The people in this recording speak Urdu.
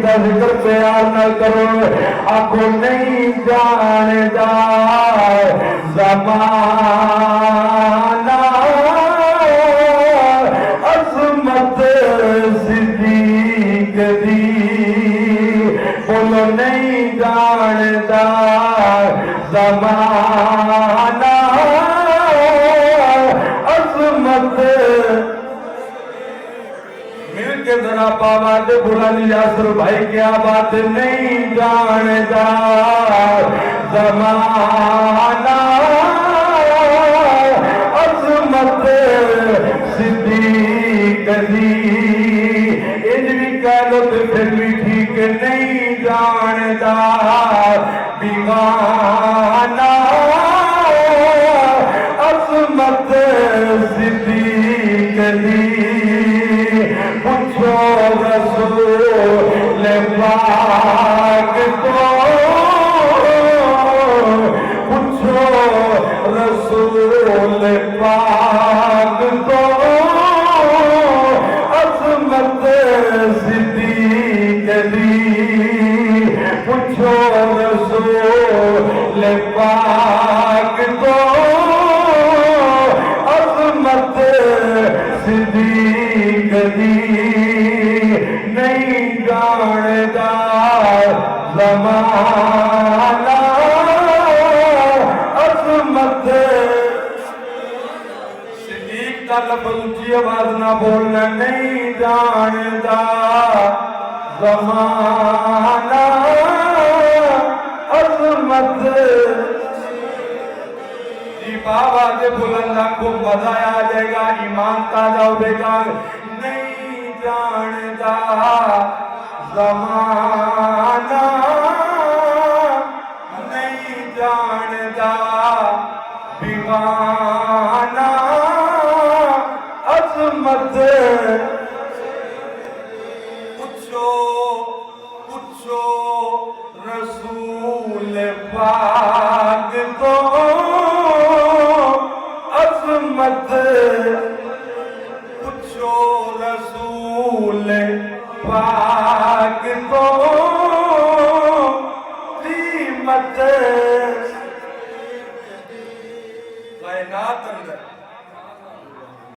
کا ذکر پیار نہ کرو آنکھوں نہیں جانتا زمانہ عظمت صدیق دی بولو نہیں جانتا زمانہ عظمت مل کے ذرا بات بلند یاسر بھائی کیا بات نہیں جانتا زمانہ عظمت صدیق دی اجوی کہہ لو تو پھر بھی ٹھیک نہیں جانتا بیگانہ عظمت صدیق دی پوچھو رسول پاک کو پوچھو رسول پاک کو عظمت صدیق دی پوچھو رسول پاک کو عظمت صدیق دی نہیں جانتا زمانہ عظمت صدیق کا لفظ اونچی آواز نہ بولنا نہیں جانتا زمانہ عظمت جی بابا کے بلندہ کو مزہ آ جائے گا ایمان تازہ ہوئے گا نہیں جانتا زمانہ نہیں جانتا بیگانہ عظمت پوچھو پوچھو رسول پاک کو عظمت پوچھو رسول پاک کو